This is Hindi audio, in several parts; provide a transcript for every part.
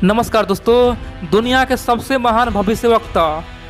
नमस्कार दोस्तों, दुनिया के सबसे महान भविष्यवक्ता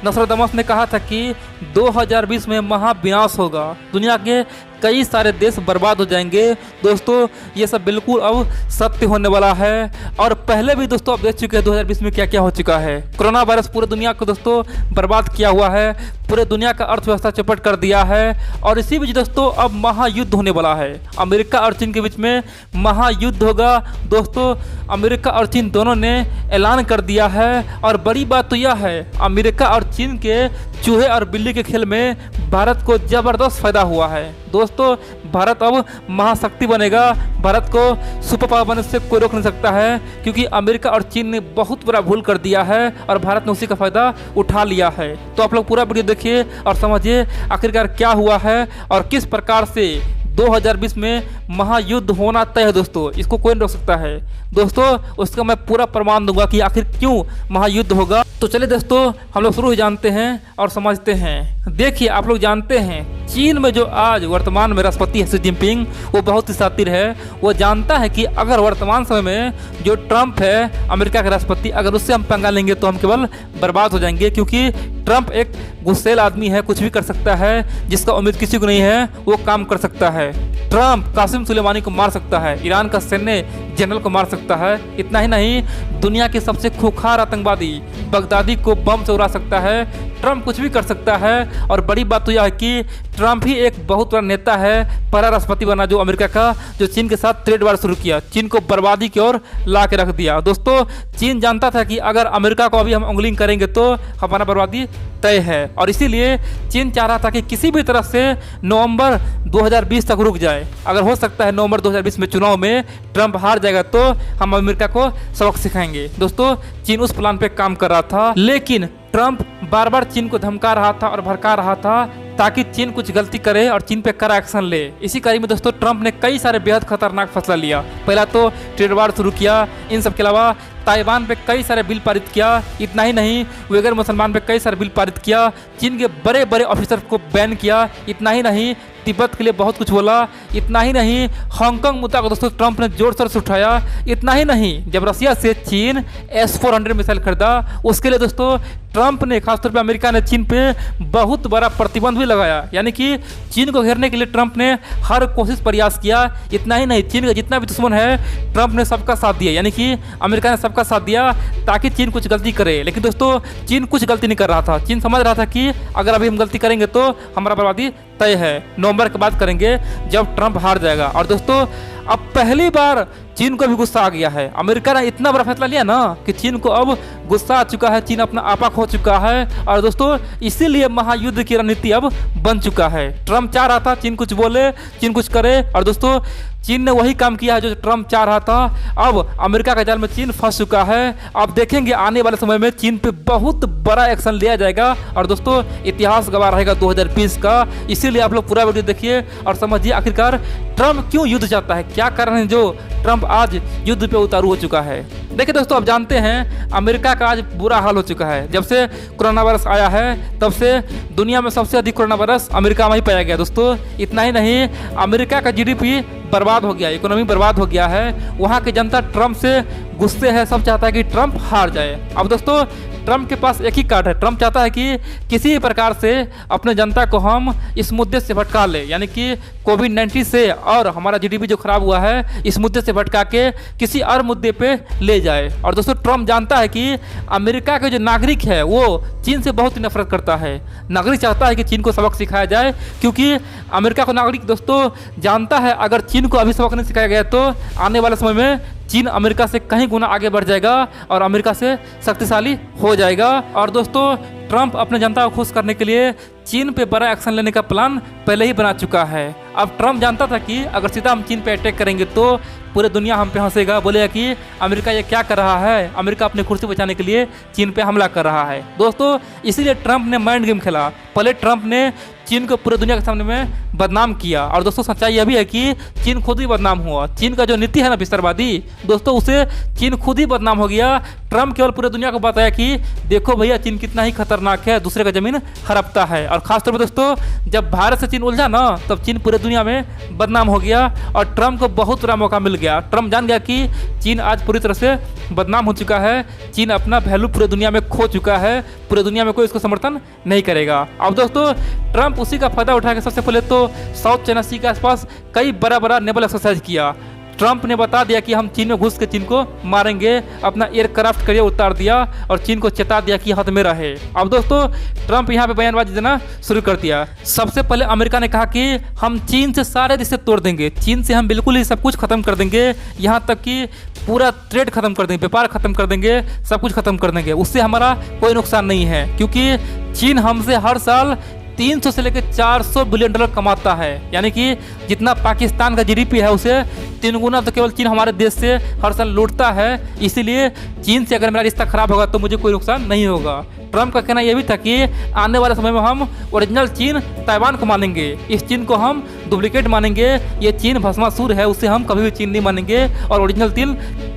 नस्ट्राडामस ने कहा था कि 2020 में महाविनाश होगा, दुनिया के कई सारे देश बर्बाद हो जाएंगे। दोस्तों ये सब बिल्कुल अब सत्य होने वाला है और पहले भी दोस्तों आप देख चुके हैं 2020 में क्या क्या हो चुका है। कोरोना वायरस पूरे दुनिया को दोस्तों बर्बाद किया हुआ है, पूरे दुनिया का अर्थव्यवस्था चौपट कर दिया है और इसी बीच दोस्तों अब महायुद्ध होने वाला है। अमेरिका और चीन के बीच में महायुद्ध होगा। दोस्तों अमेरिका और चीन दोनों ने ऐलान कर दिया है और बड़ी बात तो यह है, अमेरिका और चीन के चूहे और बिल्ली के खेल में भारत को जबरदस्त फायदा हुआ है। दोस्तों भारत अब महाशक्ति बनेगा, भारत को सुपर पावर बनने से कोई रोक नहीं सकता है, क्योंकि अमेरिका और चीन ने बहुत बड़ा भूल कर दिया है और भारत ने उसी का फायदा उठा लिया है। तो आप लोग पूरा वीडियो देखिए और समझिए आखिरकार क्या हुआ है और किस प्रकार से 2020 में महायुद्ध होना तय है। दोस्तों इसको कोई नहीं रोक सकता है। दोस्तों उसका मैं पूरा प्रमाण दूंगा कि आखिर क्यों महायुद्ध होगा। तो चलिए दोस्तों हम लोग शुरू ही जानते हैं और समझते हैं। देखिए आप लोग जानते हैं चीन में जो आज वर्तमान में राष्ट्रपति है शी जिनपिंग, वो बहुत ही शातिर है। वो जानता है कि अगर वर्तमान समय में जो ट्रंप है अमेरिका के राष्ट्रपति, अगर उससे हम पंगा लेंगे तो हम केवल बर्बाद हो जाएंगे, क्योंकि ट्रंप एक गुस्सेल आदमी है, कुछ भी कर सकता है, जिसका उम्मीद किसी को नहीं है वो काम कर सकता है। ट्रंप कासिम सुलेमानी को मार सकता है, ईरान का सैन्य जनरल को मार सकता है। इतना ही नहीं, दुनिया के सबसे खूंखार आतंकवादी बगदादी को बम से उड़ा सकता है। ट्रंप कुछ भी कर सकता है और बड़ी बात तो यह है कि ट्रंप ही एक बहुत बड़ा नेता है, पहला राष्ट्रपति बना जो अमेरिका का, जो चीन के साथ ट्रेड वार शुरू किया, चीन को बर्बादी की ओर ला के रख दिया। दोस्तों चीन जानता था कि अगर अमेरिका को अभी हम उंगली करेंगे तो हमारा बर्बादी तय है और इसीलिए चीन चाह रहा था कि किसी भी तरह से नवंबर 2020 तक रुक जाए। अगर हो सकता है नवंबर 2020 में चुनाव में ट्रंप हार जाएगा तो हम अमेरिका को सबक सिखाएंगे। दोस्तों चीन उस प्लान पे काम कर रहा था, लेकिन ट्रंप बार बार चीन को धमका रहा था और भड़का रहा था ताकि चीन कुछ गलती करे और चीन पे कड़ा एक्शन ले। इसी कड़ी में दोस्तों ट्रंप ने कई सारे बेहद खतरनाक फैसला लिया। पहला तो ट्रेड वार शुरू किया, इन सब के अलावा ताइवान पे कई सारे बिल पारित किया। इतना ही नहीं, उइगर मुसलमान पे कई सारे बिल पारित किया, चीन के बड़े बड़े ऑफिसर को बैन किया। इतना ही नहीं, तिब्बत के लिए बहुत कुछ बोला। इतना ही नहीं, हांगकांग मुद्दा को दोस्तों ट्रंप ने जोर शोर से उठाया। इतना ही नहीं, जब रसिया से चीन S-400 मिसाइल खरीदा उसके लिए दोस्तों ट्रंप ने, खासतौर पे अमेरिका ने चीन पे बहुत बड़ा प्रतिबंध भी लगाया, यानी कि चीन को घेरने के लिए ट्रंप ने हर कोशिश प्रयास किया। इतना ही नहीं, चीन का जितना भी दुश्मन है ट्रंप ने सबका साथ दिया, यानी कि अमेरिका ने सबका साथ दिया ताकि चीन कुछ गलती करे। लेकिन दोस्तों चीन कुछ गलती नहीं कर रहा था, चीन समझ रहा था कि अगर अभी हम गलती करेंगे तो हमारा बर्बादी तय है, नवंबर के बाद करेंगे जब ट्रंप हार जाएगा। और दोस्तों अब पहली बार चीन को भी गुस्सा आ गया है। अमेरिका ने इतना बड़ा फैसला लिया ना कि चीन को अब गुस्सा आ चुका है, चीन अपना आपा खो चुका है और दोस्तों इसीलिए महायुद्ध की रणनीति अब बन चुका है। ट्रंप चाह रहा था चीन कुछ बोले, चीन कुछ करे और दोस्तों चीन ने वही काम किया है जो ट्रंप चाह रहा था। अब अमेरिका के जाल में चीन फंस चुका है। आप देखेंगे आने वाले समय में चीन पे बहुत बड़ा एक्शन लिया जाएगा और दोस्तों इतिहास गवाह रहेगा 2020 का। इसीलिए आप लोग पूरा वीडियो देखिए और समझिए आखिरकार ट्रंप क्यों युद्ध चाहता है, क्या कारण है जो ट्रंप आज युद्ध पे उतारू हो चुका है। देखिए दोस्तों आप जानते हैं अमेरिका का आज बुरा हाल हो चुका है। जब से कोरोना वायरस आया है तब से दुनिया में सबसे अधिक कोरोना वायरस अमेरिका में ही पाया गया। दोस्तों इतना ही नहीं, अमेरिका का GDP बर्बाद हो गया, इकोनॉमी बर्बाद हो गया है। वहाँ की जनता ट्रंप से गुस्से है, सब चाहता है कि ट्रंप हार जाए। अब दोस्तों ट्रंप के पास एक ही कार्ड है, ट्रंप चाहता है कि किसी भी प्रकार से अपने जनता को हम इस मुद्दे से भटका ले, यानी कि कोविड-19 से और हमारा GDP जो खराब हुआ है इस मुद्दे से भटका के किसी और मुद्दे पे ले जाए। और दोस्तों ट्रंप जानता है कि अमेरिका के जो नागरिक है वो चीन से बहुत ही नफरत करता है। नागरिक चाहता है कि चीन को सबक सिखाया जाए, क्योंकि अमेरिका को नागरिक दोस्तों जानता है अगर चीन को अभी सबक नहीं सिखाया गया तो आने वाले समय में चीन अमेरिका से कहीं गुना आगे बढ़ जाएगा और अमेरिका से शक्तिशाली हो जाएगा। और दोस्तों ट्रंप अपने जनता को खुश करने के लिए चीन पे बड़ा एक्शन लेने का प्लान पहले ही बना चुका है। अब ट्रंप जानता था कि अगर सीधा हम चीन पे अटैक करेंगे तो पूरे दुनिया हम पे हंसेगा, बोलेगा कि अमेरिका ये क्या कर रहा है, अमेरिका अपनी कुर्सी बचाने के लिए चीन पे हमला कर रहा है। दोस्तों इसीलिए ट्रंप ने माइंड गेम खेला। पहले ट्रंप ने चीन को पूरे दुनिया के सामने में बदनाम किया। और दोस्तों सच्चाई यह भी है कि चीन खुद ही बदनाम हुआ। चीन का जो नीति है ना विस्तारवादी, दोस्तों उसे चीन खुद ही बदनाम हो गया। ट्रंप केवल पूरे दुनिया को बताया कि देखो भैया चीन कितना ही खतरनाक है, दूसरे का जमीन हड़पता है। और खासतौर पर दोस्तों जब भारत से चीन उलझा ना तब चीन पूरे दुनिया में बदनाम हो गया और ट्रंप को बहुत बड़ा मौका मिल गया। ट्रंप जान गया कि चीन आज पूरी तरह से बदनाम हो चुका है, चीन अपना वैल्यू पूरे दुनिया में खो चुका है, पूरे दुनिया में कोई इसको समर्थन नहीं करेगा। अब दोस्तों ट्रंप उसी का फायदा उठा के सबसे पहले तो साउथ चाइना सी के आसपास कई बड़ा नेवल एक्सरसाइज किया। ट्रंप ने बता दिया कि हम चीन में घुस के चीन को मारेंगे, अपना एयरक्राफ्ट करियर उतार दिया और चीन को चेता दिया कि हाथ में रहे। अब दोस्तों ट्रंप यहाँ पे बयानबाजी देना शुरू कर दिया। सबसे पहले अमेरिका ने कहा कि हम चीन से सारे रिश्ते तोड़ देंगे, चीन से हम बिल्कुल ही सब कुछ खत्म कर देंगे, यहाँ तक कि पूरा ट्रेड खत्म कर देंगे, व्यापार खत्म कर देंगे, सब कुछ खत्म कर देंगे, उससे हमारा कोई नुकसान नहीं है। क्योंकि चीन हमसे हर साल 300 से लेकर 400 बिलियन डॉलर कमाता है, यानी कि जितना पाकिस्तान का जीडीपी है उसे 3 गुना तो केवल चीन हमारे देश से हर साल लूटता है। इसीलिए चीन से अगर मेरा रिश्ता खराब होगा तो मुझे कोई नुकसान नहीं होगा। ट्रंप का कहना यह भी था कि आने वाले समय में हम ओरिजिनल चीन ताइवान को मानेंगे, इस चीन को हम डुप्लीकेट मानेंगे, ये चीन भस्मासुर है, उससे हम कभी भी चीन नहीं मानेंगे और ओरिजिनल चीन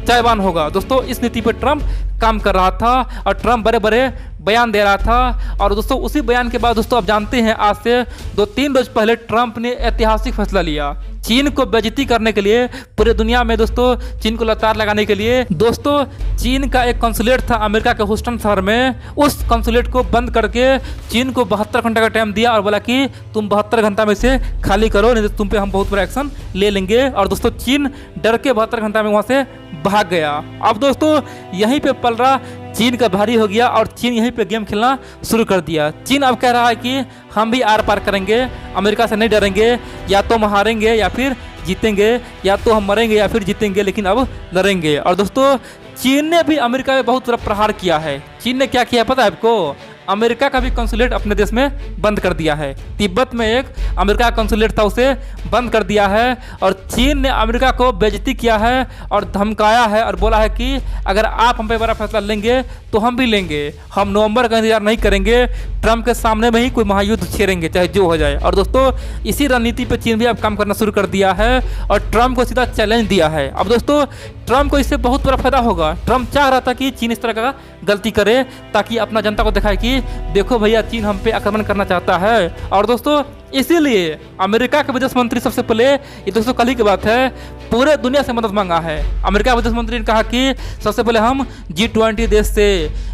ताइवान होगा। दोस्तों इस नीति पर ट्रंप काम कर रहा था और ट्रंप बड़े बयान दे रहा था। और दोस्तों उसी बयान के बाद दोस्तों आप जानते हैं आज से 2-3 रोज पहले ट्रंप ने ऐतिहासिक फैसला लिया चीन को बेइज्जती करने के लिए, पूरे दुनिया में दोस्तों चीन को लतार लगाने के लिए। दोस्तों चीन का एक कंसुलेट था अमेरिका के ह्यूस्टन शहर में, उस कंसुलेट को बंद करके चीन को 72 घंटे का टाइम दिया और बोला कि तुम 72 घंटा में से खाली करो, नहीं तो तुम पे हम बहुत बड़ा एक्शन ले लेंगे। और दोस्तों चीन डर के 72 घंटा में वहाँ से भाग गया। अब दोस्तों यहीं पे पलड़ा चीन का भारी हो गया और चीन यहीं पे गेम खेलना शुरू कर दिया। चीन अब कह रहा है कि हम भी आर पार करेंगे, अमेरिका से नहीं डरेंगे, या तो हम हारेंगे या फिर जीतेंगे, या तो हम मरेंगे या फिर जीतेंगे, लेकिन अब लड़ेंगे। और दोस्तों चीन ने भी अमेरिका में बहुत बड़ा प्रहार किया है। चीन ने क्या किया पता है आपको? अमेरिका का भी कंसुलेट अपने देश में बंद कर दिया है। तिब्बत में एक अमेरिका का कंसुलेट था, उसे बंद कर दिया है। और चीन ने अमेरिका को बेइज्जती किया है और धमकाया है और बोला है कि अगर आप हम पे बड़ा फैसला लेंगे तो हम भी लेंगे, हम नवंबर का इंतजार नहीं करेंगे, ट्रंप के सामने में ही कोई महायुद्ध छेड़ेंगे चाहे जो हो जाए। और दोस्तों इसी रणनीति पे चीन भी अब काम करना शुरू कर दिया है और ट्रंप को सीधा चैलेंज दिया है। अब दोस्तों ट्रंप को इससे बहुत बड़ा फायदा होगा। ट्रंप चाह रहा था कि चीन इस तरह का गलती करे ताकि अपना जनता को दिखाए कि देखो भैया चीन हम पे आक्रमण करना चाहता है। और दोस्तों इसीलिए अमेरिका के विदेश मंत्री सबसे पहले, ये दोस्तों कल ही की बात है, पूरे दुनिया से मदद मांगा है। अमेरिका विदेश मंत्री ने कहा कि सबसे पहले हम G20 देश से,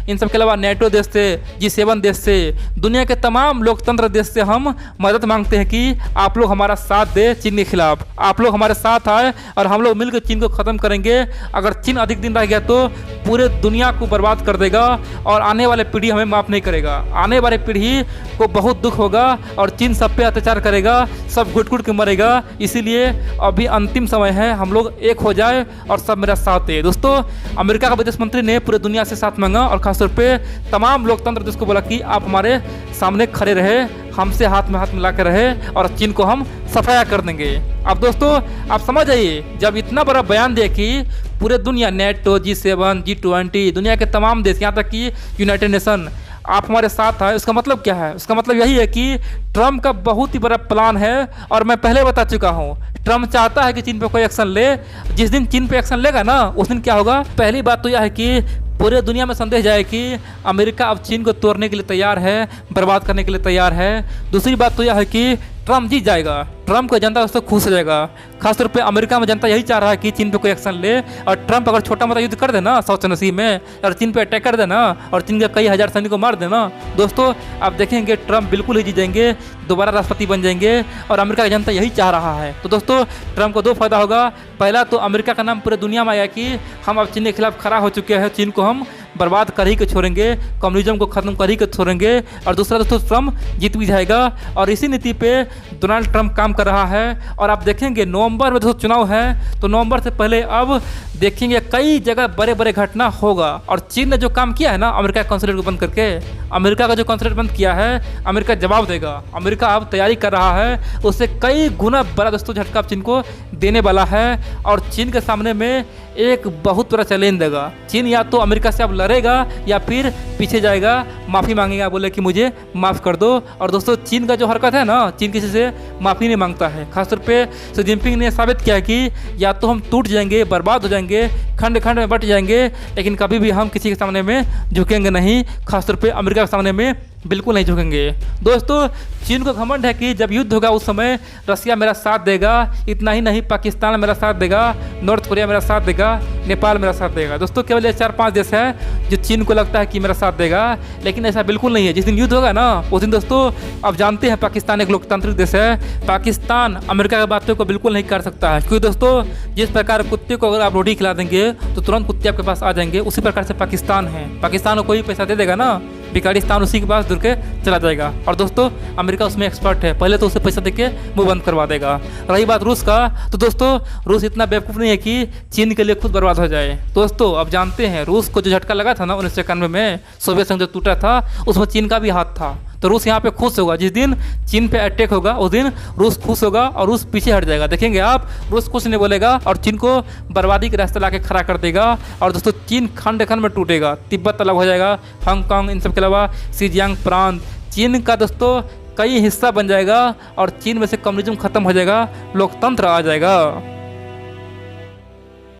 इन सब के अलावा नेटो देश से, G7 देश से, दुनिया के तमाम लोकतंत्र देश से हम मदद मांगते हैं कि आप लोग हमारा साथ दे चीन के खिलाफ, आप लोग हमारे साथ आए और हम लोग मिलकर चीन को ख़त्म करेंगे। अगर चीन अधिक दिन रह गया तो पूरे दुनिया को बर्बाद कर देगा और आने वाले पीढ़ी हमें माफ़ नहीं करेगा। आने वाली पीढ़ी को बहुत दुख होगा और चीन सब पे अत्याचार करेगा, सब घुट के मरेगा। इसीलिए अभी अंतिम समय है, हम लोग एक हो जाए और सब मेरा साथ दे। दोस्तों अमेरिका का विदेश मंत्री ने पूरे दुनिया से साथ मांगा और खासतौर पे तमाम लोकतंत्र देश को बोला कि आप हमारे सामने खड़े रहे, हमसे हाथ में हाथ मिला कर रहे और चीन को हम सफाया कर देंगे। अब दोस्तों आप समझ जाइए, जब इतना बड़ा बयान दिया कि पूरे दुनिया, नेटो, G7, G20, दुनिया के तमाम देश, यहाँ तक कि यूनाइटेड नेशन आप हमारे साथ हैं, उसका मतलब क्या है? उसका मतलब यही है कि ट्रंप का बहुत ही बड़ा प्लान है और मैं पहले बता चुका हूँ। ट्रंप चाहता है कि चीन पे कोई एक्शन ले, जिस दिन चीन पे एक्शन लेगा ना उस दिन क्या होगा? पहली बात तो यह है कि पूरे दुनिया में संदेश जाए कि अमेरिका अब चीन को तोड़ने के लिए तैयार है, बर्बाद करने के लिए तैयार है। दूसरी बात तो यह है कि ट्रंप जीत जाएगा, ट्रंप को जनता उससे खुश हो जाएगा। खासतौर पे अमेरिका में जनता यही चाह रहा है कि चीन पे कोई एक्शन ले और ट्रंप अगर छोटा मोटा युद्ध कर देना साउथ चाइना सी में और चीन पे अटैक कर देना और चीन के कई हजार सैनिकों को मार देना, दोस्तों आप देखेंगे ट्रंप बिल्कुल ही जीत जाएंगे, दोबारा राष्ट्रपति बन जाएंगे और अमेरिका की जनता यही चाह रहा है। तो दोस्तों ट्रंप को दो फायदा होगा। पहला तो अमेरिका का नाम पूरे दुनिया में आया कि हम अब चीन के खिलाफ खड़ा हो चुके हैं, चीन को हम बर्बाद कर ही के छोड़ेंगे, कम्युनिज्म को खत्म कर ही के छोड़ेंगे। और दूसरा दोस्तों ट्रंप जीत भी जाएगा और इसी नीति पे डोनाल्ड ट्रंप काम कर रहा है। और आप देखेंगे नवंबर में दोस्तों चुनाव है, तो नवंबर से पहले अब देखेंगे कई जगह बड़े बड़े घटना होगा। और चीन ने जो काम किया है ना अमेरिका के कंसुलेट को बंद करके, अमेरिका का जो कंसुलेट बंद किया है, अमेरिका जवाब देगा। अमेरिका अब तैयारी कर रहा है, उससे कई गुना बड़ा दोस्तों झटका चीन को देने वाला है और चीन के सामने में एक बहुत बड़ा चैलेंज देगा। चीन या तो अमेरिका से अब करेगा या फिर पीछे जाएगा, माफ़ी मांगेगा, बोले कि मुझे माफ़ कर दो। और दोस्तों चीन का जो हरकत है ना, चीन किसी से माफ़ी नहीं मांगता है। खासतौर पे शी जिनपिंग ने साबित किया कि या तो हम टूट जाएंगे, बर्बाद हो जाएंगे, खंड खंड में बट जाएंगे, लेकिन कभी भी हम किसी के सामने में झुकेंगे नहीं, खासतौर पे अमेरिका के सामने में बिल्कुल नहीं झुकेंगे। दोस्तों चीन को घमंड है कि जब युद्ध होगा उस समय रसिया मेरा साथ देगा, इतना ही नहीं पाकिस्तान मेरा साथ देगा, नॉर्थ कोरिया मेरा साथ देगा, नेपाल मेरा साथ देगा। दोस्तों केवल ये 4-5 देश है जो चीन को लगता है कि मेरा साथ देगा, लेकिन ऐसा बिल्कुल नहीं है। जिस दिन युद्ध होगा ना उस दिन दोस्तों आप जानते हैं पाकिस्तान एक लोकतांत्रिक देश है, पाकिस्तान अमेरिका की बातों को बिल्कुल नहीं कर सकता है, क्योंकि दोस्तों जिस प्रकार कुत्ते को अगर आप रोटी खिला देंगे तो तुरंत कुत्ते आपके पास आ जाएंगे, उसी प्रकार से पाकिस्तान है। पाकिस्तान को कोई पैसा दे देगा ना, भिखारिस्तान उसी के पास दूर के चला जाएगा। और दोस्तों अमेरिका उसमें एक्सपर्ट है, पहले तो उसे पैसा देके मुंह बंद करवा देगा। रही बात रूस का, तो दोस्तों रूस इतना बेवकूफ़ नहीं है कि चीन के लिए खुद बर्बाद हो जाए। दोस्तों अब जानते हैं रूस को जो झटका लगा था ना 1991 में, सोवियत संघ जो टूटा था, उसमें चीन का भी हाथ था। तो रूस यहाँ पे खुश होगा, जिस दिन चीन पे अटैक होगा उस दिन रूस खुश होगा और रूस पीछे हट जाएगा। देखेंगे आप, रूस कुछ नहीं बोलेगा और चीन को बर्बादी के रास्ते लाके खड़ा कर देगा। और दोस्तों चीन खंड खंड में टूटेगा, तिब्बत अलग हो जाएगा, हांगकांग, इन सब के अलावा शिनजियांग प्रांत चीन का दोस्तों कई हिस्सा बन जाएगा और चीन में से कम्युनिज्म खत्म हो जाएगा, लोकतंत्र आ जाएगा।